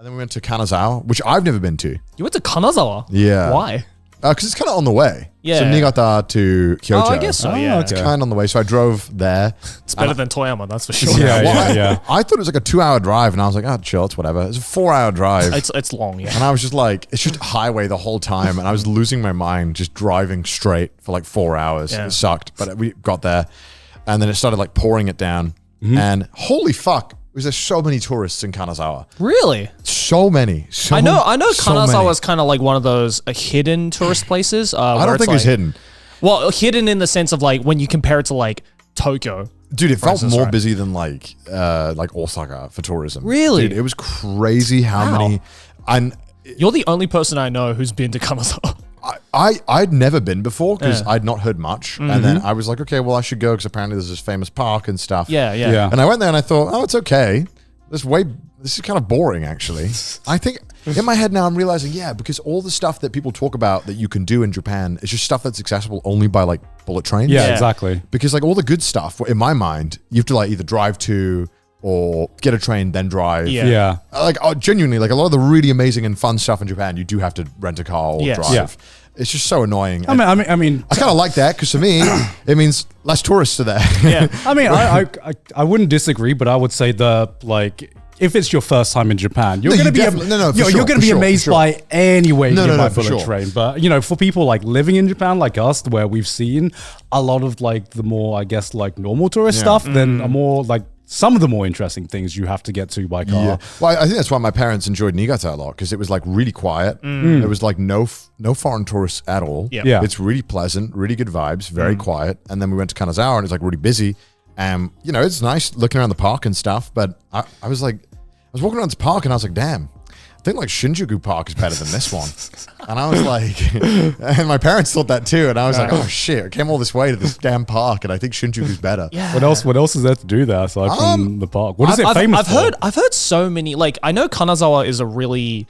And then we went to Kanazawa, which I've never been to. You went to Kanazawa? Yeah. Why? Because it's kind of on the way. Yeah. So Niigata to Kyoto. Oh, I guess so, yeah. It's kind of on the way. So I drove there. It's better than Toyama, that's for sure. Yeah. I thought it was like a 2-hour drive, and I was like, oh, chill, it's whatever. It's a 4-hour drive. It's long, yeah. And I was just like, it's just highway the whole time. And I was losing my mind just driving straight for like 4 hours. Yeah. It sucked. But we got there, and then it started like pouring it down. And holy fuck, was there so many tourists in Kanazawa. Really? So many. I know Kanazawa is kind of like one of those hidden tourist places. I don't think it's hidden. Well, hidden in the sense of like when you compare it to like Tokyo. Dude, it felt more busy than like Osaka for tourism. Really? Dude, it was crazy how many. And you're the only person I know who's been to Kanazawa. I'd never been before because I'd not heard much. And then I was like, okay, well, I should go because apparently there's this famous park and stuff. Yeah. And I went there and I thought, oh, it's okay. This is kind of boring, actually. I think in my head now I'm realizing, because all the stuff that people talk about that you can do in Japan is just stuff that's accessible only by like bullet trains. Yeah, exactly. Because like all the good stuff, in my mind, you have to like either drive to or get a train, then drive. Yeah. Like genuinely, like a lot of the really amazing and fun stuff in Japan, you do have to rent a car or drive. Yeah. It's just so annoying. I mean, I kind of like that because for me, it means less tourists are there. Yeah. I mean, I wouldn't disagree, but I would say if it's your first time in Japan, you're going to be you're going to be amazed by any way you get by bullet train. But for people like living in Japan like us, where we've seen a lot of like the more, I guess, like normal tourist stuff, then a more like some of the more interesting things you have to get to by car. Yeah. Well, I think that's why my parents enjoyed Niigata a lot because it was like really quiet. There was like no foreign tourists at all. Yeah. It's really pleasant, really good vibes, very quiet. And then we went to Kanazawa and it's like really busy. It's nice looking around the park and stuff. But I was walking around this park and I was like, damn, I think like Shinjuku Park is better than this one. And I was like, and my parents thought that too. And I was like, oh shit, I came all this way to this damn park and I think Shinjuku's better. Yeah. What else is there to do there aside from the park? What is it famous for? I've heard so many, like I know Kanazawa is a really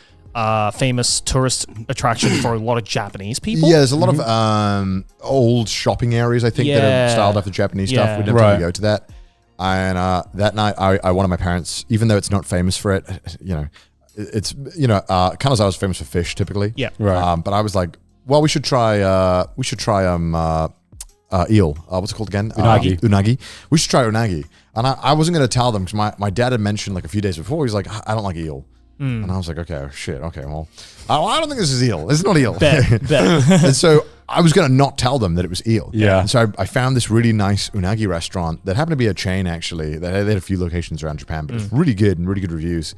famous tourist attraction for a lot of Japanese people. Yeah, there's a lot of old shopping areas, I think, that are styled after Japanese stuff. We didn't really go to that. And that night I wanted my parents, even though it's not famous for it, it's Kanazawa is famous for fish typically. Yeah. Right. But I was like, well, we should try eel. What's it called again? Unagi. Unagi. We should try unagi. And I wasn't going to tell them because my dad had mentioned like a few days before, he's like, I don't like eel. And I was like, okay, shit. Okay, well, I don't think this is eel. It's not eel. Bet. And so I was going to not tell them that it was eel. Yeah. And so I found this really nice unagi restaurant that happened to be a chain, actually. They had a few locations around Japan, but it's really good and really good reviews.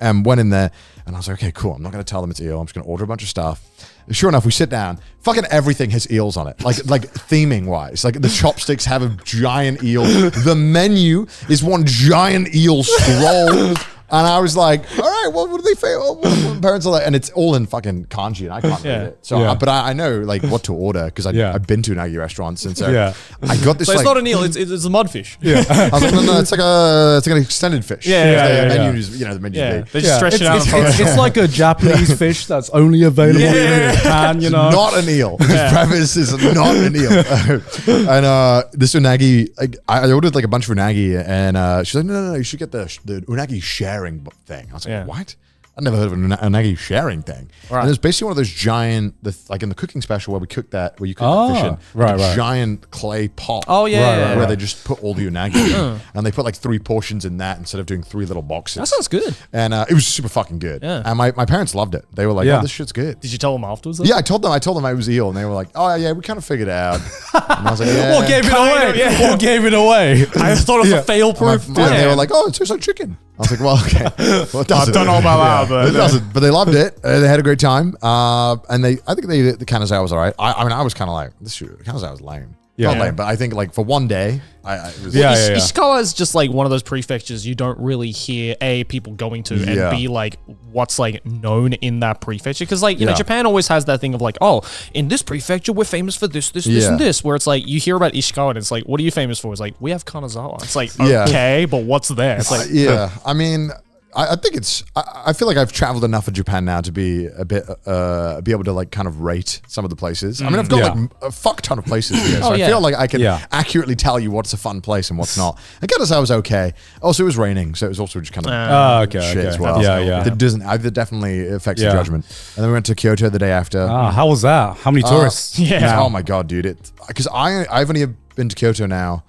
And went in there and I was like, okay, cool. I'm not going to tell them it's eel. I'm just going to order a bunch of stuff. And sure enough, we sit down. Fucking everything has eels on it. Like theming wise. Like the chopsticks have a giant eel. The menu is one giant eel scroll. And I was like, all right, well, what do they say? What my parents are like, and it's all in fucking kanji, and I can't read it. So, but I know like what to order because I've been to unagi restaurants, and so I got this. So it's not an eel; it's a mudfish. Yeah, I was like, no, it's like an extended fish. Yeah. The menu is, the menu is big. They just stretch it out. It's like a Japanese fish that's only available in Japan. Not an eel. This preface is not an eel. And this unagi, I ordered like a bunch of unagi, and she's like, no, you should get the unagi sharing thing. I was like, what? I've never heard of an unagi sharing thing. Right. And it's basically one of those giant, like in the cooking special where you cook the fish in, giant clay pot. Oh yeah, where they just put all the unagi, and they put like 3 portions in that instead of doing 3 little boxes. That sounds good. And it was super fucking good. Yeah. And my parents loved it. They were like, oh, this shit's good. Did you tell them afterwards? Though? Yeah, I told them it was eel, and they were like, oh yeah, we kind of figured it out. And I was like, yeah. What gave it away? What gave it away? I thought it was a fail-proof. They were like, oh, it tastes like chicken. I was like, well, okay. Well, I don't know about that, but it doesn't. But they loved it. They had a great time. And I think the Kanazawa was all right. I mean, I was kind of like, Kanazawa was lame. Not lame, but I think like for one day, it was. Ishikawa is just like one of those prefectures you don't really hear people going to, and B, like what's like known in that prefecture, because like you know Japan always has that thing of like, oh, in this prefecture we're famous for this and this, where it's like you hear about Ishikawa and it's like, what are you famous for? It's like, we have Kanazawa. It's like, okay, but what's there? It's like I mean, I think it's. I feel like I've traveled enough in Japan now to be a bit, be able to like kind of rate some of the places. I mean, I've got like a fuck ton of places here, so I feel like I can accurately tell you what's a fun place and what's not. I guess I was okay. Also, it was raining, so it was also just kind of shit as well. Yeah. That definitely affects the judgment. And then we went to Kyoto the day after. How was that? How many tourists? Oh my god, dude! Because I've only been to Kyoto now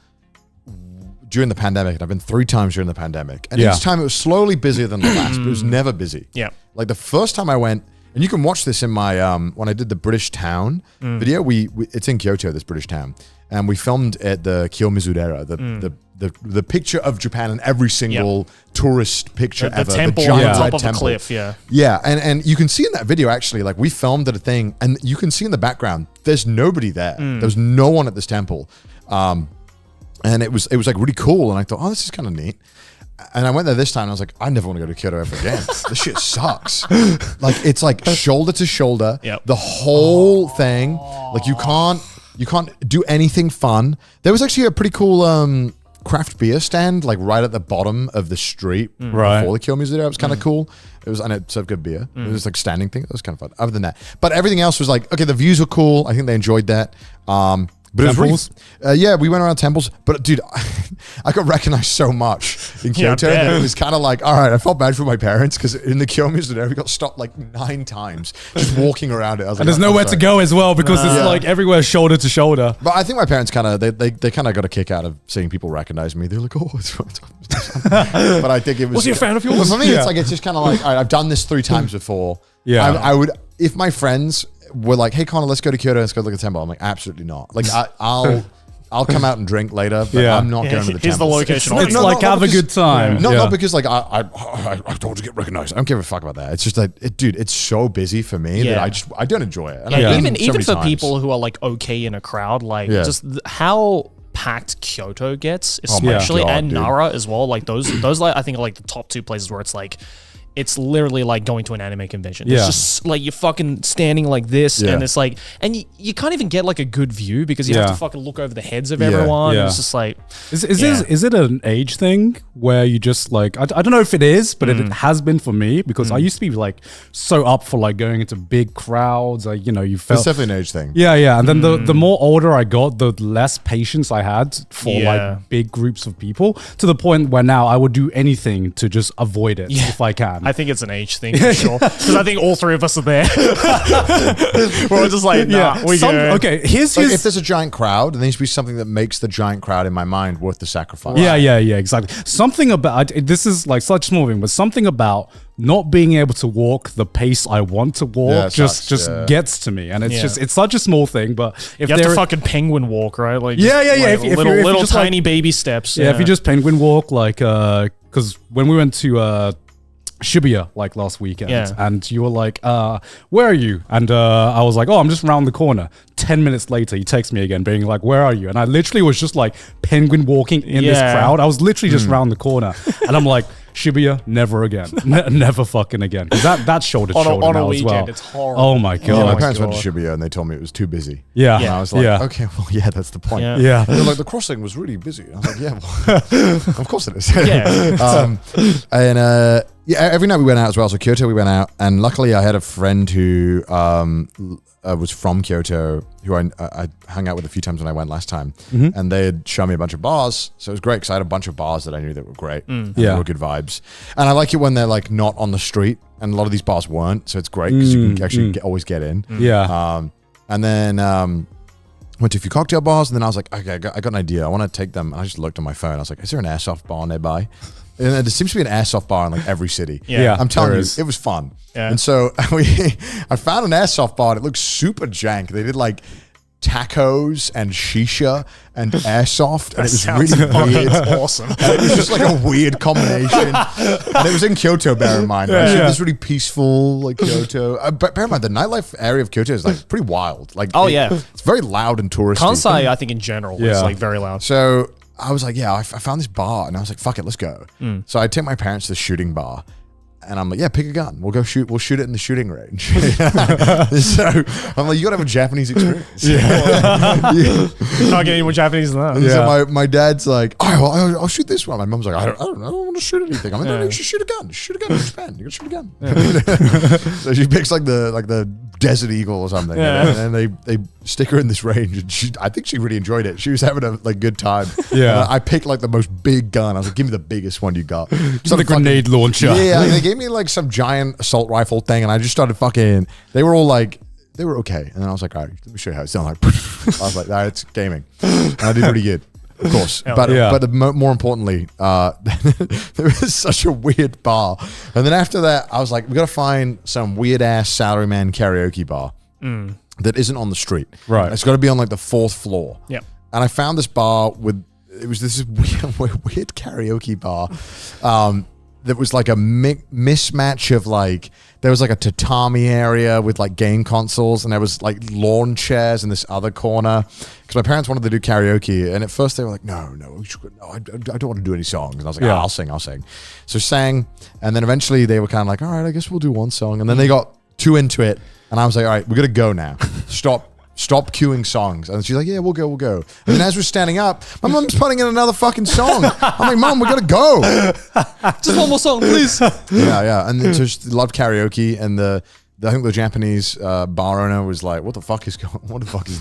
during the pandemic, and I've been 3 times during the pandemic, and each time it was slowly busier than the last, but it was never busy. Yeah, like the first time I went, and you can watch this in my when I did the British town video. It's in Kyoto, this British town, and we filmed at the Kiyomizu-dera, the picture of Japan in every single tourist picture the ever. Temple the on the top of a cliff, and you can see in that video actually, like we filmed at a thing, and you can see in the background, there's nobody there. There's no one at this temple. And it was like really cool, and I thought, oh, this is kind of neat. And I went there this time, and I was like, I never want to go to Kyoto ever again. This shit sucks. Like it's like shoulder to shoulder, the whole thing. Like you can't do anything fun. There was actually a pretty cool craft beer stand, like right at the bottom of the street before the Kiyomizu there. It was kind of cool. And it served good beer. It was like standing thing. It was kind of fun. Other than that, but everything else was like, okay, the views were cool. I think they enjoyed that. But temples? It was really, we went around temples. But dude, I got recognized so much in Kyoto that it was kind of like, all right, I felt bad for my parents because in the Kiyomizu there, we got stopped like 9 times just walking around it. I was and like, there's nowhere to go as well because it's like everywhere shoulder to shoulder. But I think my parents kind of, they kind of got a kick out of seeing people recognize me. They're like, oh, it's but I think it was. Was he a fan of yours? For me, it's just kind of like, all right, I've done this 3 times before. Yeah. I would, if my friends were like, hey Connor, let's go to Kyoto, let's go look at the temple. I'm like, absolutely not. Like I'll come out and drink later, but I'm not going to the temple. Here's the location. It's like have a good time. Not because like I don't want to get recognized. I don't give a fuck about that. It's just like, dude, it's so busy for me that I don't enjoy it. And even for people who are like okay in a crowd, like just how packed Kyoto gets, especially and Nara as well. Like those like I think are like the top 2 places where it's like. It's literally like going to an anime convention. It's just like you're fucking standing like this, and it's like, and you can't even get like a good view because you have to fucking look over the heads of everyone. It's just like, is it an age thing where you just like, I don't know if it is, but it has been for me because I used to be like so up for like going into big crowds. Like, you know, you felt it's definitely an age thing. Yeah. And then the more older I got, the less patience I had for like big groups of people, to the point where now I would do anything to just avoid it if I can. I think it's an age thing for sure. Because I think all 3 of us are there. We're just like, nah, we go. Okay, here's like if there's a giant crowd, there needs to be something that makes the giant crowd in my mind worth the sacrifice. Yeah, exactly. Something about, this is like such a small thing, but something about not being able to walk the pace I want to walk just gets to me, and it's such a small thing. But if you have to fucking penguin walk, right? Like if little tiny baby steps. If you just penguin walk, like because when we went to Shibuya like last weekend, and you were like, where are you? And I was like, oh, I'm just around the corner. 10 minutes later, he texts me again being like, where are you? And I literally was just like penguin walking in this crowd. I was literally just around the corner, and I'm like, Shibuya, never again. Never fucking again. That's shoulder to shoulder now as well. It's horrible. Oh my God. Yeah, my parents went to Shibuya and they told me it was too busy. Yeah. And I was like, okay, well, that's the point. Yeah. And they're like, the crossing was really busy. I was like, of course it is. Every night we went out as well. So Kyoto, we went out, and luckily I had a friend who was from Kyoto, who I hung out with a few times when I went last time, and they had shown me a bunch of bars, so it was great because I had a bunch of bars that I knew that were great, they were good vibes, and I like it when they're like not on the street, and a lot of these bars weren't, so it's great because you can actually always get in. And then went to a few cocktail bars, and then I was like, okay, I got an idea. I want to take them. I just looked on my phone. I was like, is there an airsoft bar nearby? And there seems to be an airsoft bar in like every city. I'm telling you, it was fun. And so I found an airsoft bar, and it looked super jank. They did like tacos and shisha and airsoft, and it was really weird. Awesome. And it was just like a weird combination. And it was in Kyoto, bear in mind. Right? So this really peaceful, like Kyoto. But bear in mind, the nightlife area of Kyoto is like pretty wild. Like, it's very loud and touristy. Kansai, I think in general, is like very loud. So I was like, I found this bar, and I was like, fuck it, let's go. So I take my parents to the shooting bar, And I'm like, yeah, pick a gun. We'll go shoot. We'll shoot it in the shooting range. So I'm like, you gotta have a Japanese experience. Can't get any more Japanese than that. So my dad's like, I'll shoot this one. My mom's like, I don't want to shoot anything. I'm like, no, you should shoot a gun. Shoot a gun in Japan. You gotta shoot a gun. So she picks like the Desert Eagle or something, and they stick her in this range, and I think she really enjoyed it. She was having a good time. Yeah, I picked like the most big gun. I was like, give me the biggest one you got. Some the grenade launcher. Yeah, they gave me like some giant assault rifle thing, and I just started fucking. They were all like, they were okay, and then I was like, all right, let me show you how it's done. Like, I was like, it's gaming, and I did pretty good. Of course, but more importantly, there was such a weird bar, and then after that, I was like, we got to find some weird ass salaryman karaoke bar that isn't on the street. Right, it's got to be on like the 4th floor. Yeah, and I found this bar it was this weird karaoke bar. That was like a mismatch of like, there was like a tatami area with like game consoles, and there was like lawn chairs in this other corner, because my parents wanted to do karaoke, and at first they were like, no, I don't want to do any songs, and I was like, I'll sing. So sang, and then eventually they were kind of like, all right, I guess we'll do one song, and then they got too into it, and I was like, all right, we got to go now. Stop queuing songs. And she's like, yeah, we'll go. And then as we're standing up, my mom's putting in another fucking song. I'm like, Mom, we gotta go. Just one more song, please. Yeah. And then so she loved karaoke, and I think the Japanese bar owner was like, what the fuck is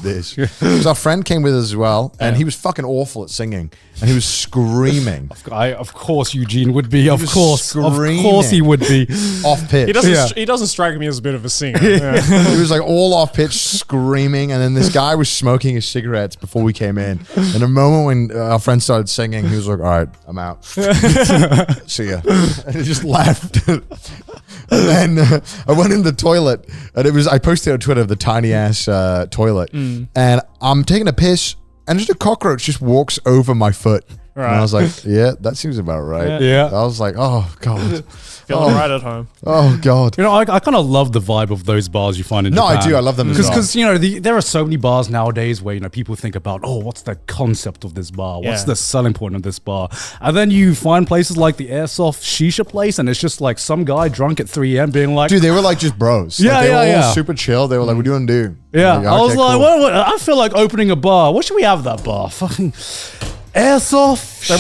this? Because our friend came with us as well, and he was fucking awful at singing, and he was screaming. Of course Eugene would be. Of course he would be. Off pitch. He doesn't strike me as a bit of a singer. He was like all off pitch, screaming, and then this guy was smoking his cigarettes before we came in. And the moment when our friend started singing, he was like, all right, I'm out. See ya. And he just left. And then I went in the toilet, and I posted on Twitter the tiny ass toilet, and I'm taking a piss, and just a cockroach just walks over my foot. Right. And I was like, yeah, that seems about right. Yeah. I was like, oh God. Feeling right at home. Oh God. You know, I kind of love the vibe of those bars you find in Japan. No, I do. I love them as well. Because, you know, there are so many bars nowadays where, you know, people think about, what's the concept of this bar? What's the selling point of this bar? And then you find places like the Airsoft Shisha place, and it's just like some guy drunk at 3 a.m. being like... Dude, they were like just bros. Yeah, like, they were all super chill. They were like, what do you want to do? Yeah. Like, I was like, cool. I feel like opening a bar. What should we have at that bar? Fucking... Airsoft, there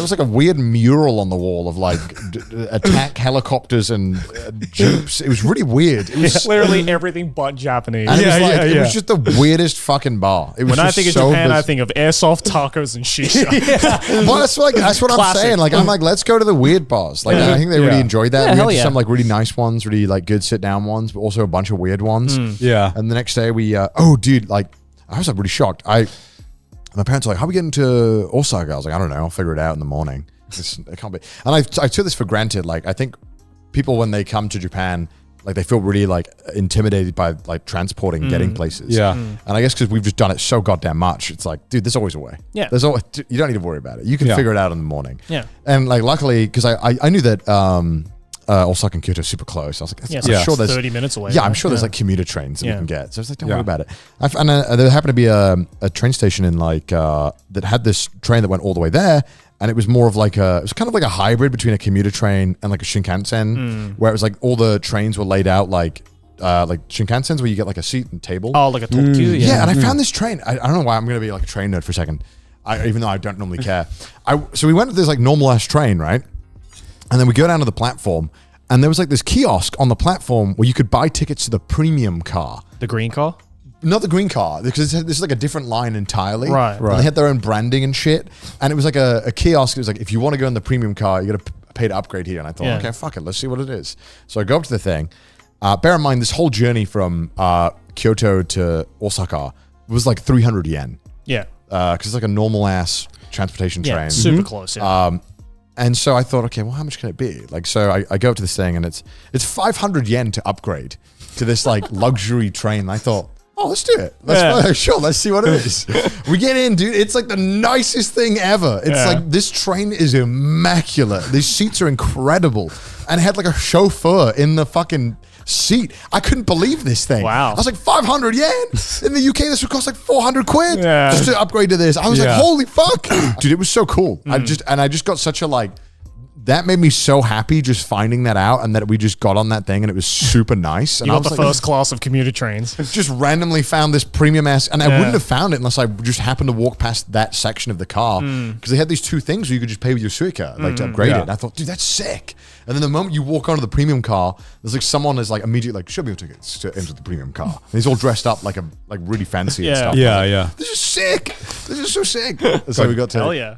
was like a weird mural on the wall of like attack helicopters and jeeps. It was really weird. It was clearly everything but Japanese. And it was just the weirdest fucking bar. It was when I think of Japan, I think of airsoft, tacos, and shisha. Well, that's what I'm saying. Like, I'm like, let's go to the weird bars. Like, I think they really enjoyed that. We went to some like really nice ones, really like good sit down ones, but also a bunch of weird ones. Yeah. And the next day we, dude, like I was like really shocked. My parents were like, how are we getting to Osaka? I was like, I don't know. I'll figure it out in the morning. It can't be. And I took this for granted. Like, I think people, when they come to Japan, like they feel really like intimidated by like transporting, getting places. Yeah. And I guess because we've just done it so goddamn much, it's like, dude, there's always a way. Yeah. You don't need to worry about it. You can figure it out in the morning. Yeah. And like, luckily, because I knew that Osaka and Kyoto are super close. I was like, I'm sure there's 30 minutes away. Yeah, I'm sure there's like commuter trains that we can get. So I was like, don't worry about it. And there happened to be a train station in like that had this train that went all the way there, and it was more of like it was kind of like a hybrid between a commuter train and like a Shinkansen, where it was like all the trains were laid out like Shinkansens, where you get like a seat and table. Oh, like a talkie. Yeah, and I found this train. I don't know why I'm going to be like a train nerd for a second, even though I don't normally care. So we went to this like normal ass train, right? And then we go down to the platform, and there was like this kiosk on the platform where you could buy tickets to the premium car. The green car? Not the green car, because this is like a different line entirely. Right. And they had their own branding and shit. And it was like a kiosk. It was like, if you want to go in the premium car, you got to pay to upgrade here. And I thought, okay, fuck it. Let's see what it is. So I go up to the thing. Bear in mind, this whole journey from Kyoto to Osaka was like 300 yen. Yeah. Because it's like a normal ass transportation train. Super close. Yeah. And so I thought, okay, well, how much can it be? Like, so I go up to this thing, and it's 500 yen to upgrade to this like luxury train. And I thought, oh, let's do it. Sure, let's see what it is. We get in, dude. It's like the nicest thing ever. It's like, this train is immaculate. These seats are incredible. And it had like a chauffeur in the fucking seat. I couldn't believe this thing. Wow. I was like, 500 yen? In the UK, this would cost like 400 quid just to upgrade to this. I was like, holy fuck. Dude, it was so cool. I just got such a like that made me so happy just finding that out, and that we just got on that thing and it was super nice. And you got the first class of commuter trains. Just randomly found this premium ass, and I wouldn't have found it unless I just happened to walk past that section of the car, because they had these 2 things where you could just pay with your Suica, like to upgrade it. And I thought, dude, that's sick. And then the moment you walk onto the premium car, there's like someone is like immediately like, show me your tickets to enter the premium car. And he's all dressed up like really fancy and stuff. Yeah. This is sick. This is so sick. So we got to. Hell yeah.